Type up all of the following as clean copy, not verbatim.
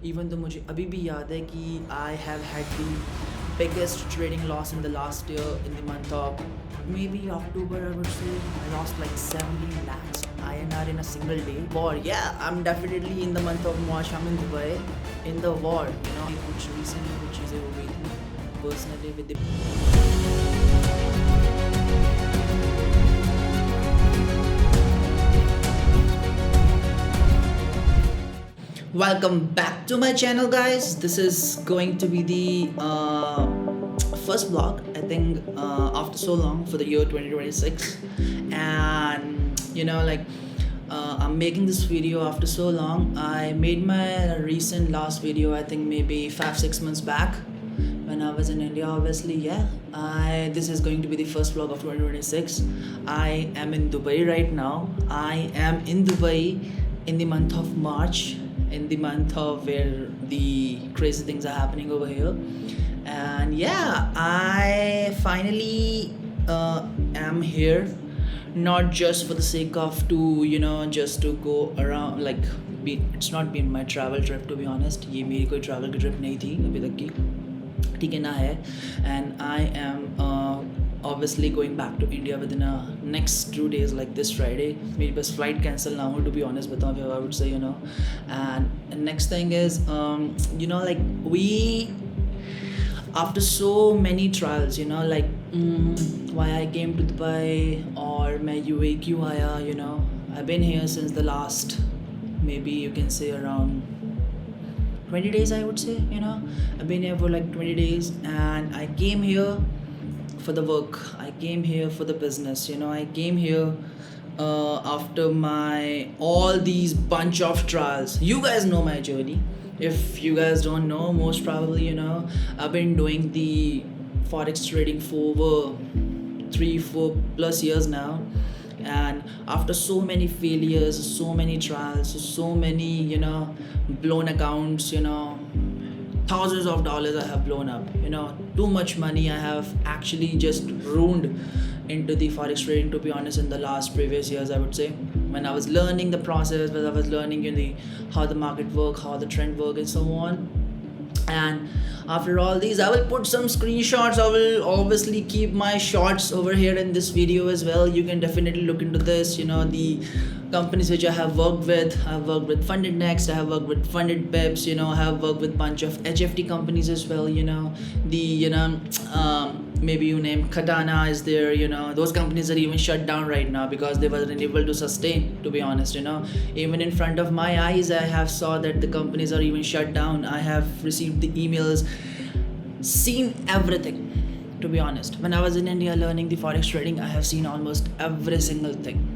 Even though मुझे अभी भी याद है कि I have had the biggest trading loss in the last year in the month of maybe October. I would say I lost like 70 lakhs INR in a single day. War, yeah, I'm definitely in the month of March. I'm in Dubai in the war. You know, कुछ recently कुछ चीज़ें हो गई थी personally with the Welcome back to my channel, guys. This is going to be the first vlog, I think, after so long for the year 2026. And I'm making this video after so long. I made my recent last video, I think maybe 5-6 months back when I was in India. Obviously, yeah. This is going to be the first vlog of 2026. I am in Dubai right now. I am in Dubai in the month of March, in the month of where the crazy things are happening over here. And yeah, I finally am here, not just for the sake of just to go around, like it's not been my travel trip, to be honest. ये मेरी कोई travel की trip नहीं थी अभी तक की, ठीक है ना है. And I am obviously going back to India within next 2 days, like this Friday. मेरी बस flight cancel ना हो, to be honest बताऊँ, I would say, And next thing is, like we, after so many trials, why I came to Dubai or मैं UAE क्यों आया, I've been here since the last, maybe you can say around 20 days, I would say. I've been here for like 20 days, and I came here for the work. I came here for the business. I came here after my all these bunch of trials. You guys know my journey. If you guys don't know, most probably I've been doing the forex trading for over 3-4 plus years now. And after so many failures, so many trials, so many blown accounts, thousands of dollars I have blown up, too much money I have actually just ruined into the forex trading, to be honest, in the last previous years, I would say. When I was learning the process, when I was learning how the market work, how the trend work, and so on. And after all these, I will put some screenshots. I will obviously keep my shots over here in this video as well. You can definitely look into this. The companies which I have worked with. I've worked with Funded Next. I have worked with Funded Pips. I have worked with bunch of HFT companies as well. Maybe you name Katana is there. Those companies are even shut down right now because they weren't able to sustain, to be honest. Even in front of my eyes, I have saw that the companies are even shut down. I have received the emails, seen everything, to be honest. When I was in India learning the forex trading, I have seen almost every single thing.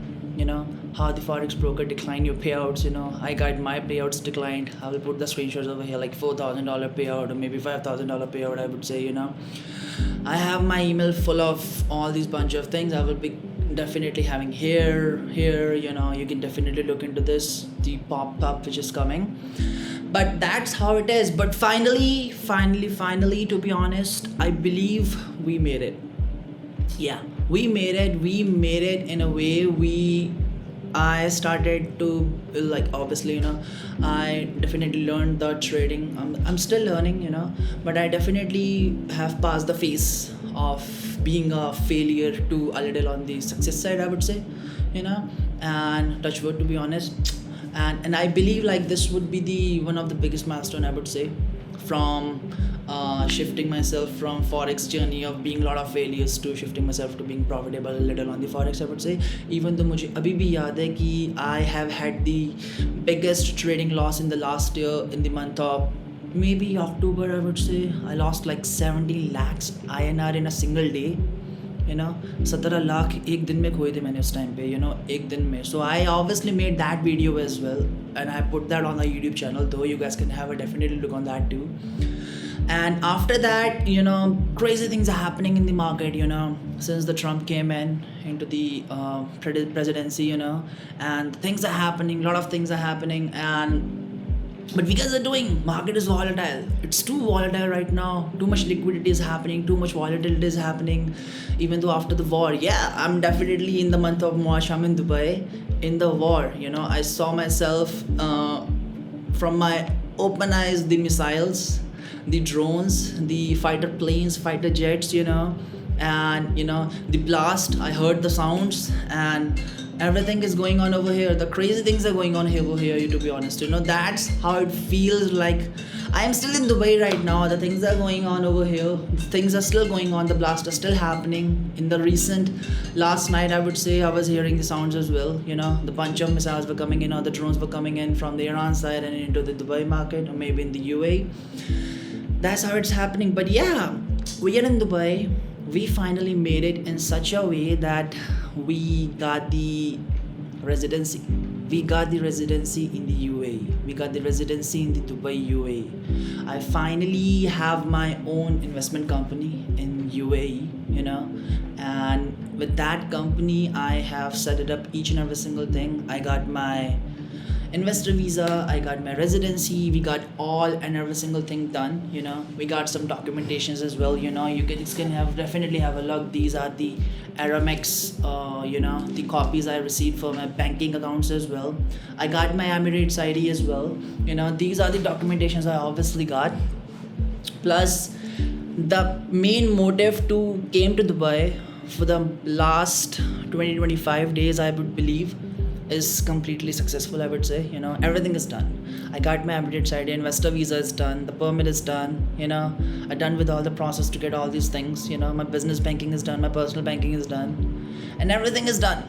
How the forex broker declined your payouts. I got my payouts declined. I will put the screenshots over here, like $4,000 payout or maybe $5,000 payout, I would say. I have my email full of all these bunch of things. I will be definitely having here, you can definitely look into this, the pop-up which is coming. But that's how it is. But finally, to be honest, I believe we made it. Yeah, we made it in a way. I started to, like, obviously, I definitely learned the trading. I'm still learning, but I definitely have passed the phase of being a failure to a little on the success side, I would say, and touch wood, to be honest. And I believe like this would be the one of the biggest milestone, I would say, from shifting myself from forex journey of being a lot of failures to shifting myself to being profitable a little on the forex, I would say. Even though मुझे अभी भी याद है कि I have had the biggest trading loss in the last year in the month of maybe October, I would say. I lost like 70 lakhs INR in a single day. 17 lakh एक दिन में खोए थे मैंने उस टाइम पे, एक दिन में. So I obviously made that video as well, and I put that on the YouTube channel, though you guys can have a definitely look on that too. And after that, crazy things are happening in the market, since the Trump came into the presidency, and things are happening, a lot of things are happening. But we guys are doing, market is volatile. It's too volatile right now. Too much liquidity is happening. Too much volatility is happening. Even though after the war, yeah, I'm definitely in the month of March. I'm in Dubai in the war. I saw myself from my open eyes the missiles, the drones, the fighter planes, fighter jets, and the blast. I heard the sounds, and everything is going on over here. The crazy things are going on over here, to be honest. That's how it feels like. I am still in Dubai right now. The things are going on over here. Things are still going on. The blast is still happening. In the recent last night, I would say I was hearing the sounds as well. The bunch of missiles were coming in, or the drones were coming in from the Iran side and into the Dubai market, or maybe in the UAE. That's how it's happening. But yeah, we are in Dubai. We finally made it in such a way that we got the residency. We got the residency in the UAE. We got the residency in the Dubai UAE. I finally have my own investment company in UAE, and with that company, I have set it up each and every single thing. I got my investor visa, I got my residency, we got all and every single thing done. We got some documentations as well. You can have definitely have a look. These are the Aramex, the copies I received for my banking accounts as well. I got my Emirates ID as well. These are the documentations I obviously got. Plus, the main motive to came to Dubai for the last 20-25 days, I would believe, is completely successful. I would say, everything is done. I got my Emirates ID, investor visa is done, the permit is done. I done with all the process to get all these things. My business banking is done, my personal banking is done, and everything is done.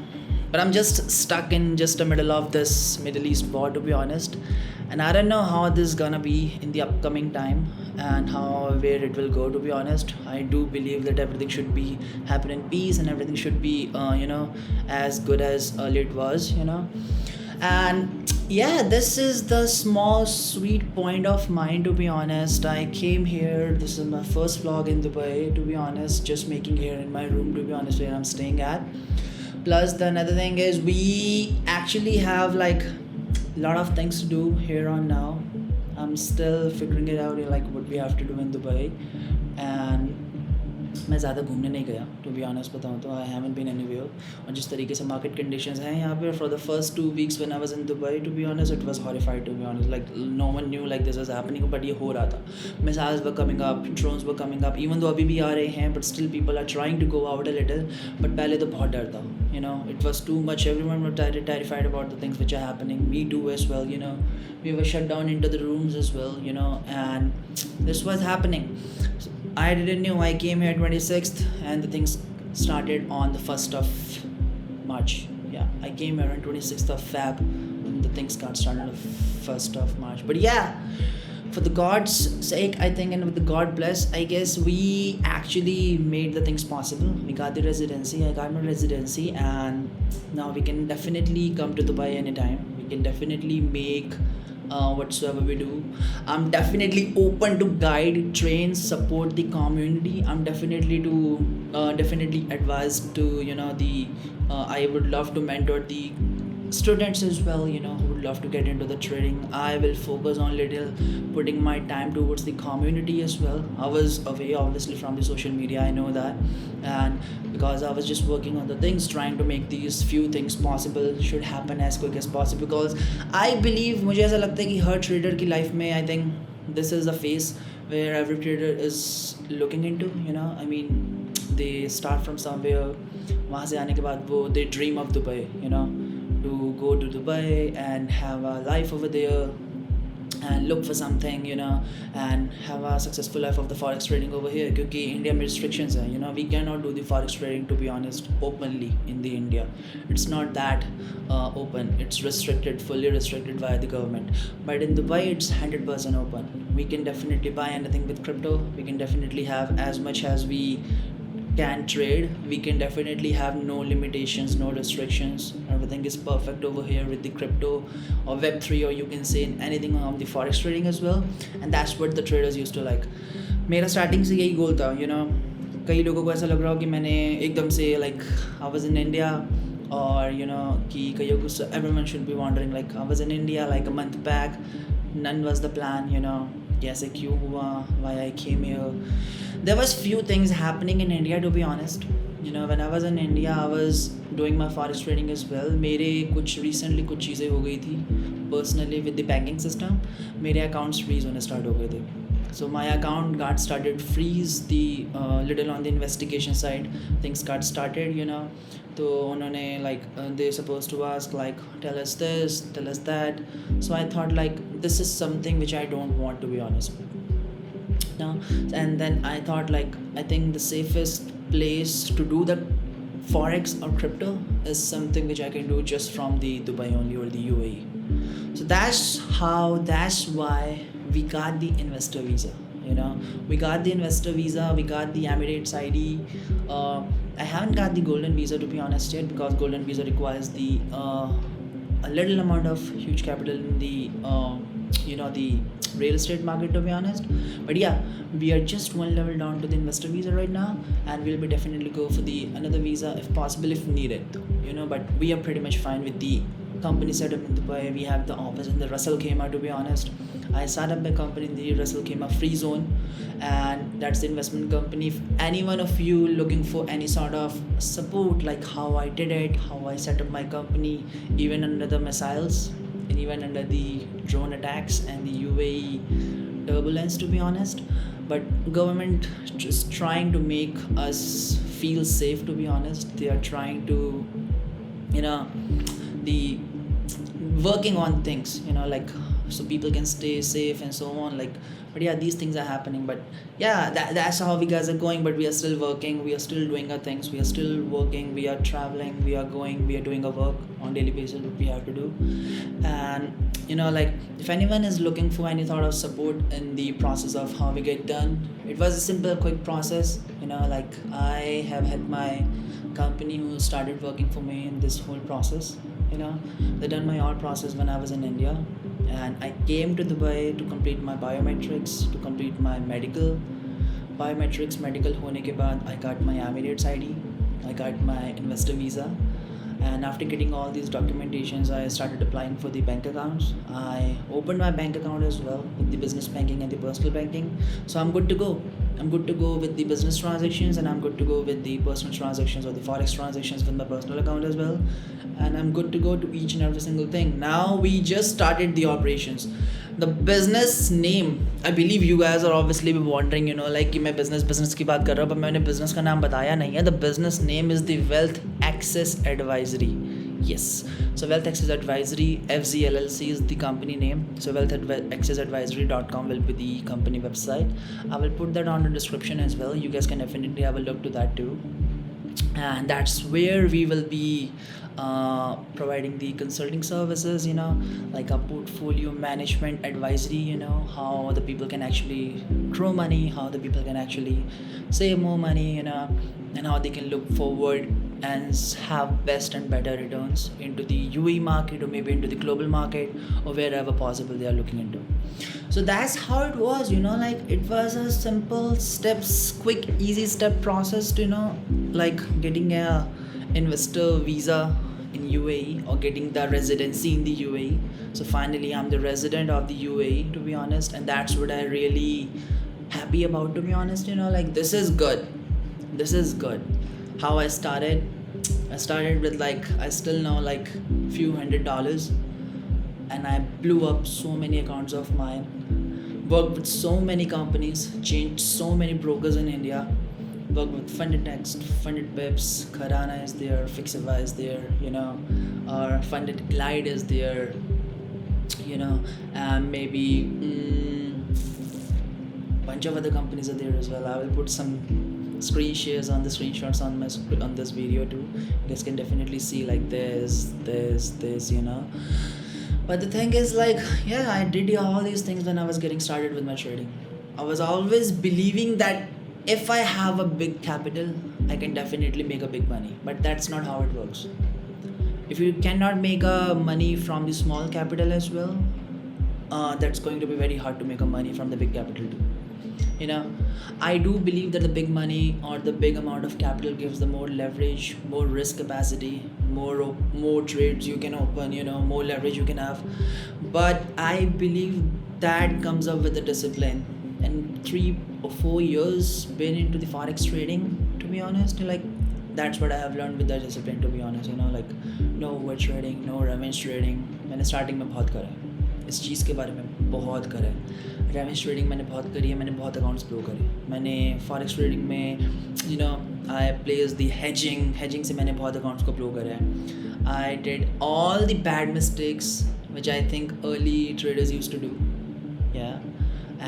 But I'm just stuck in just the middle of this Middle East war, to be honest. And I don't know how this is gonna be in the upcoming time, and where it will go, to be honest. I do believe that everything should be happen in peace, and everything should be as good as earlier it was. And yeah, this is the small sweet point of mine, to be honest. I came here, this is my first vlog in Dubai, to be honest, just making here in my room, to be honest, where I'm staying at. Plus, the another thing is, we actually have like a lot of things to do here on now. I'm still figuring it out, like what we have to do in Dubai. And मैं ज़्यादा घूमने नहीं गया, to be honest बताऊँ तो. I haven't been anywhere. और जिस तरीके से मार्केट कंडीशंस हैं यहाँ पे, for the first 2 weeks when I was in Dubai, to be honest, it was horrified, to be honest. Like no one knew like this was happening, but ये हो रहा था. Missiles were coming up, drones were coming up, even though अभी भी आ रहे हैं, but still people are trying to go out a little. But पहले तो बहुत डर था. It was too much. Everyone was terrified about the things which are happening. Me too as well. We were shut down into the rooms as well. And this was happening. So I didn't know. I came here 26th, and the things started on the 1st of March. Yeah, I came here on 26th of Feb, and the things got started on the 1st of March. But yeah, for the God's sake, I think, and with the God bless, I guess we actually made the things possible. We got the residency. I got my residency, and now we can definitely come to Dubai anytime. We can definitely make whatsoever we do. I'm definitely open to guide, train, support the community. I'm definitely advised to the. I would love to mentor the students as well, who would love to get into the trading. I will focus on little putting my time towards the community as well. I was away obviously from the social media, I know that, and because I was just working on the things, trying to make these few things possible, should happen as quick as possible. Because I believe, मुझे ऐसा लगता है कि हर trader की life में, I think this is the phase where every trader is looking into. I mean, they start from somewhere, वहाँ से आने के बाद वो they dream of Dubai, to go to Dubai and have a life over there and look for something, and have a successful life of the forex trading over here. क्योंकि India में restrictions हैं, we cannot do the forex trading, to be honest, openly in the India. It's not that open. It's restricted, fully restricted by the government. But in Dubai, it's 100% open. We can definitely buy anything with crypto. We can definitely have as much as we can trade. We can definitely have no limitations, no restrictions. Everything is perfect over here with the crypto or Web3, or you can say anything on the forex trading as well. And that's what the traders used to like. मेरा starting से यही गोल था. कई लोगों को ऐसा लग रहा हो कि मैंने एकदम से like I was in India, or कि कईयों को everyone should be wondering like I was in India like a month back. None was the plan. कैसे क्यों हुआ, why I came here. There was few things happening in India, to be honest. when I was in India, I was doing my forex trading as well. मेरे कुछ recently कुछ चीज़ें हो गई थी personally with the banking system. मेरे accounts freeze होने start हो गए थे. So my account got started freeze. The little on the investigation side things got started. तो उन्होंने like they supposed to ask like tell us this, tell us that. So I thought like this is something which I don't want, to be honest. Now, and then I thought like I think the safest place to do the forex or crypto is something which I can do just from the Dubai only or the UAE. So that's why we got the investor visa. We got the investor visa, we got the Emirates ID. I haven't got the golden visa, to be honest, yet, because golden visa requires the a little amount of huge capital in the the real estate market, to be honest. But yeah, we are just one level down to the investor visa right now, and we'll be definitely go for the another visa if possible, if needed. But we are pretty much fine with the company setup in Dubai. We have the office in the Russell Khaimah, to be honest. I set up my company in the Russell Khaimah Free Zone, and that's the investment company. If any one of you looking for any sort of support, like how I did it, how I set up my company, even under the missiles, and even under the drone attacks and the UAE turbulence, to be honest. But government just trying to make us feel safe, to be honest. They are trying to, the working on things, like so people can stay safe and so on. But yeah, these things are happening. But yeah, that's how we guys are going. But we are still working, we are still doing our things, we are still working, we are traveling, we are going, we are doing our work on daily basis, what we have to do. And if anyone is looking for any sort of support in the process of how we get done, it was a simple quick process. I have had my company who started working for me in this whole process. They done my all process when I was in India, and I came to Dubai to complete my biometrics, to complete my medical. Medical होने के बाद I got my Emirates ID, I got my investor visa, and after getting all these documentations, I started applying for the bank accounts. I opened my bank account as well with the business banking and the personal banking. So I'm good to go. I'm good to go with the business transactions, and I'm good to go with the personal transactions or the forex transactions with my personal account as well. And I'm good to go to each and every single thing. Now we just started the operations. The business name, I believe you guys are obviously be wondering, कि मैं business की बात कर रहा हूँ, but मैंने business का नाम बताया नहीं है. The business name is the Wealth Access Advisory. Yes. So Wealth Access Advisory, FZLLC is the company name. So wealthaccessadvisory.com will be the company website. I will put that on the description as well. You guys can definitely have a look to that too. And that's where we will be providing the consulting services, like a portfolio management advisory, how the people can actually grow money, how the people can actually save more money, and how they can look forward and have best and better returns into the UAE market, or maybe into the global market, or wherever possible they are looking into. So that's how it was, it was a simple steps, quick, easy step process to, getting a investor visa in UAE or getting the residency in the UAE. So finally I'm the resident of the UAE, to be honest, and that's what I really happy about, to be honest. This is good. How I started with I still know few $100, and I blew up so many accounts of mine, worked with so many companies, changed so many brokers in India, worked with Funded Next, Funded Pips, Kharana is there, Fixify is there, or Funded Glide is there, and maybe bunch of other companies are there as well. I will put some screen shares on the screenshots on this video too. You guys can definitely see this, But the thing is I did all these things when I was getting started with my trading. I was always believing that if I have a big capital, I can definitely make a big money. But that's not how it works. If you cannot make money from the small capital as well, that's going to be very hard to make a money from the big capital too. I do believe that the big money or the big amount of capital gives the more leverage, more risk capacity, more trades you can open, more leverage you can have. But I believe that comes up with the discipline. And 3 or 4 years been into the forex trading, to be honest, that's what I have learned with the discipline, to be honest. Like no over trading, no revenge trading. मैंने starting में बहुत करा है, इस चीज़ के बारे में बहुत करा है. रेवेंज ट्रेडिंग मैंने बहुत करी है, मैंने बहुत अकाउंट्स ग्रो करे. मैंने फॉरेक्स ट्रेडिंग में आई प्लेस द हेजिंग से मैंने बहुत अकाउंट्स को ग्रो करा है. I did all the bad mistakes which I think early traders use to do.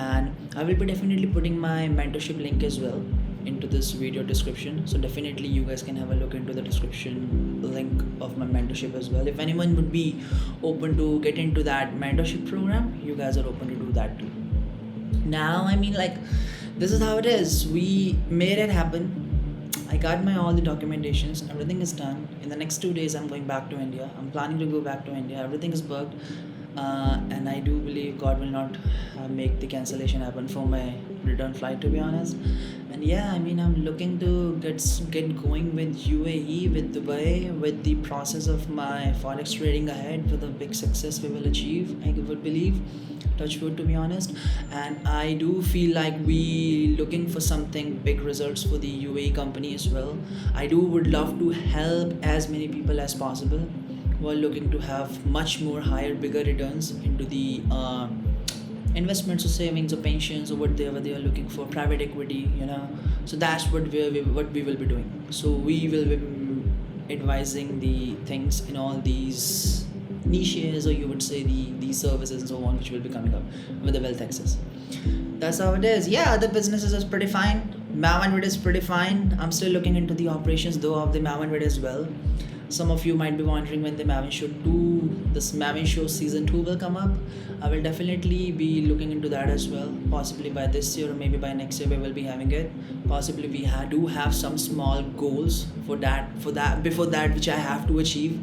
And I will be definitely putting my mentorship link as well into this video description, so definitely you guys can have a look into the description link of my mentorship as well. If anyone would be open to get into that mentorship program, you guys are open to do that too. Now I mean, like, this is how it is. We made it happen. I got my all the documentations, everything is done. In the next 2 days I'm going back to India. I'm planning to go back to India. Everything is booked. And I do believe God will not make the cancellation happen for my return flight, to be honest. And yeah, I mean, I'm looking to get going with UAE, with Dubai, with the process of my forex trading ahead for the big success we will achieve, I would believe. Touch wood, to be honest. And I do feel like we looking for something big results for the UAE company as well. I would love to help as many people as possible who are looking to have much more higher, bigger returns into the investments or savings or pensions or whatever they are looking for, private equity, so that's what we will be doing. So we will be advising the things in all these niches, or you would say the services and so on, which will be coming up with the wealth access. That's how it is. Yeah, other businesses is pretty fine. Mavenvid is pretty fine. I'm still looking into the operations though of the Mavenvid as well. Some of you might be wondering when the Maven Show 2, this Maven Show season 2 will come up. I will definitely be looking into that as well. Possibly by this year or maybe by next year we will be having it. Possibly we do have some small goals for that before that, which I have to achieve.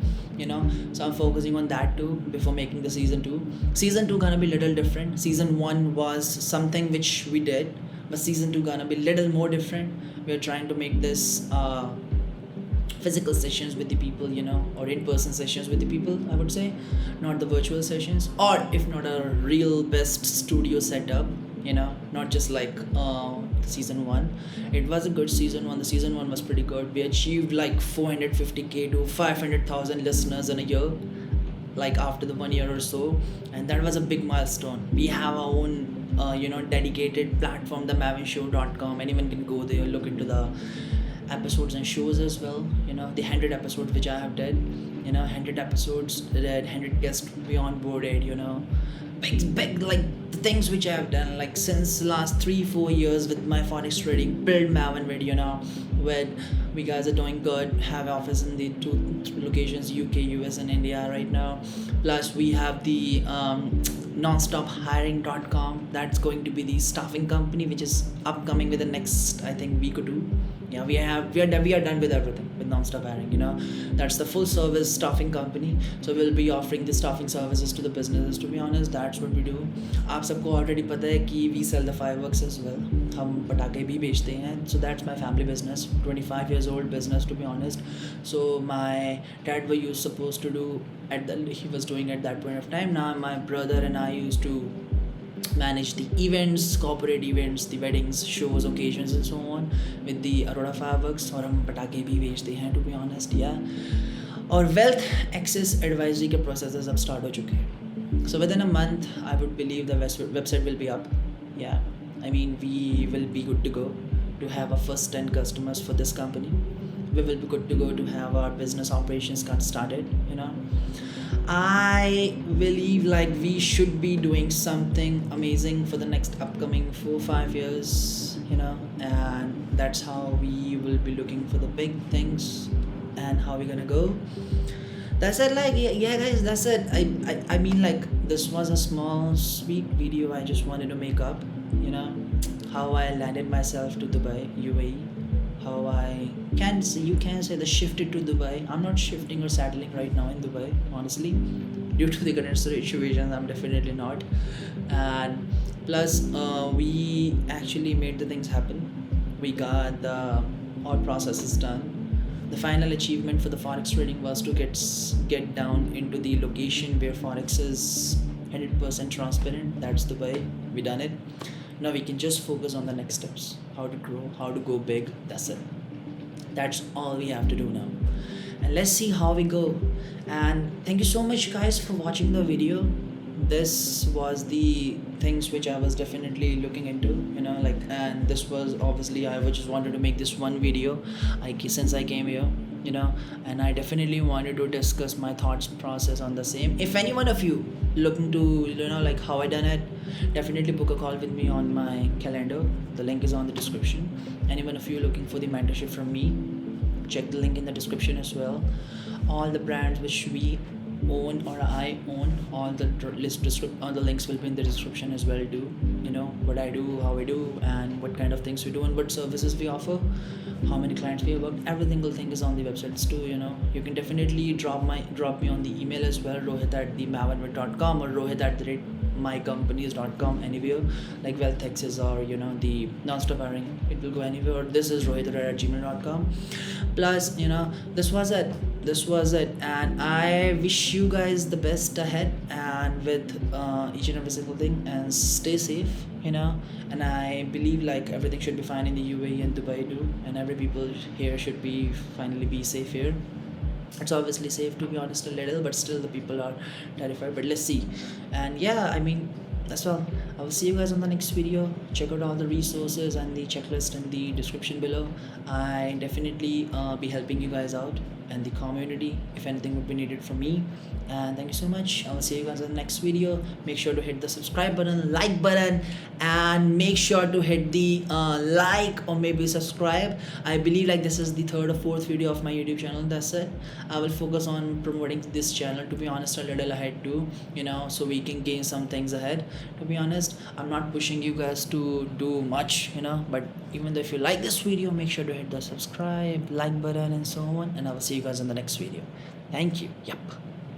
So I'm focusing on that too before making the season 2. Season 2 gonna be little different. Season 1 was something which we did, but season 2 gonna be little more different. We're trying to make this physical sessions with the people, or in-person sessions with the people, I would say, not the virtual sessions, or if not a real best studio setup, not just like season 1. It was a good season 1. The season 1 was pretty good. We achieved like 450k to 500,000 listeners in a year, like after the 1 year or so, and that was a big milestone. We have our own dedicated platform, the mavenshow.com. Anyone can go there, look into the episodes and shows as well. The 100 episodes which I have done, 100 episodes that 100 guests be onboarded, big like the things which I have done, like since last 3-4 years with my forex trading, build Mavenvid, where we guys are doing good, have office in the 2 locations, UK, US and India right now. Plus we have the nonstophiring.com. That's going to be the staffing company which is upcoming with the next, I think, week or 2. Yeah, we are done with everything with Nonstop Hiring. That's the full service staffing company. So we'll be offering the staffing services to the businesses. To be honest, that's what we do. आप सबको already पता है कि we sell the fireworks as well. हम पटाखे भी बेचते हैं. So that's my family business. 25 years old business, to be honest. So my dad was supposed to do he was doing at that point of time. Now my brother and I used to manage the events, corporate events, the weddings, shows, occasions and so on with the Aurora Fireworks. और हम पटाखे भी बेचते हैं, to be honest. और wealth access advisory के processes अब start हो चुके हैं. So within a month, I would believe the website will be up. I mean, we will be good to go to have our first 10 customers for this company. We will be good to go to have our business operations got started. I believe like we should be doing something amazing for the next upcoming 4-5 years, and that's how we will be looking for the big things and how we're gonna go. That's it. Like, yeah guys, that's it. I mean, like, this was a small sweet video I just wanted to make up, how I landed myself to Dubai, UAE, how you can say the shifted to Dubai. I'm not shifting or settling right now in Dubai, honestly, due to the current situation. I'm definitely not. And plus we actually made the things happen. We got the all processes done. The final achievement for the forex trading was to get down into the location where forex is 100% transparent. That's Dubai. We done it. Now we can just focus on the next steps, how to grow, how to go big. That's it. That's all we have to do now, and let's see how we go. And thank you so much guys for watching the video. This was the things which I was definitely looking into, like, and this was obviously I was just wanted to make this one video. Since I came here, and I definitely wanted to discuss my thoughts process on the same. If any one of you looking to like how I done it, definitely book a call with me on my calendar. The link is on the description. Any one of you looking for the mentorship from me, check the link in the description as well. All the brands which we own or I own, all the all the links will be in the description as well too. What I do, how I do, and what kind of things we do, and what services we offer, how many clients we have worked. Every single thing is on the websites too. You can definitely drop me on the email as well, rohit@themavanwit.com or rohit@mycompanies.com, anywhere like Wealth Access or the Nonstop Hiring. It will go anywhere. Or this is rohit@gmail.com. Plus, this was it, and I wish you guys the best ahead, and with each and every single thing, and stay safe. And I believe like everything should be fine in the UAE and Dubai too, and every people here should be finally be safe here. It's obviously safe, to be honest, a little, but still the people are terrified. But let's see. And yeah, I mean, that's all. I will see you guys on the next video. Check out all the resources and the checklist in the description below. I definitely be helping you guys out and the community if anything would be needed from me. And thank you so much. I will see you guys in the next video. Make sure to hit the subscribe button, like button, and make sure to hit the like or maybe subscribe. I believe like this is the third or fourth video of my YouTube channel. That's it. I will focus on promoting this channel, to be honest, a little ahead too, so we can gain some things ahead. To be honest, I'm not pushing you guys to do much, but even though if you like this video, make sure to hit the subscribe, like button, and so on. And I will see you guys in the next video. Thank you. Yep.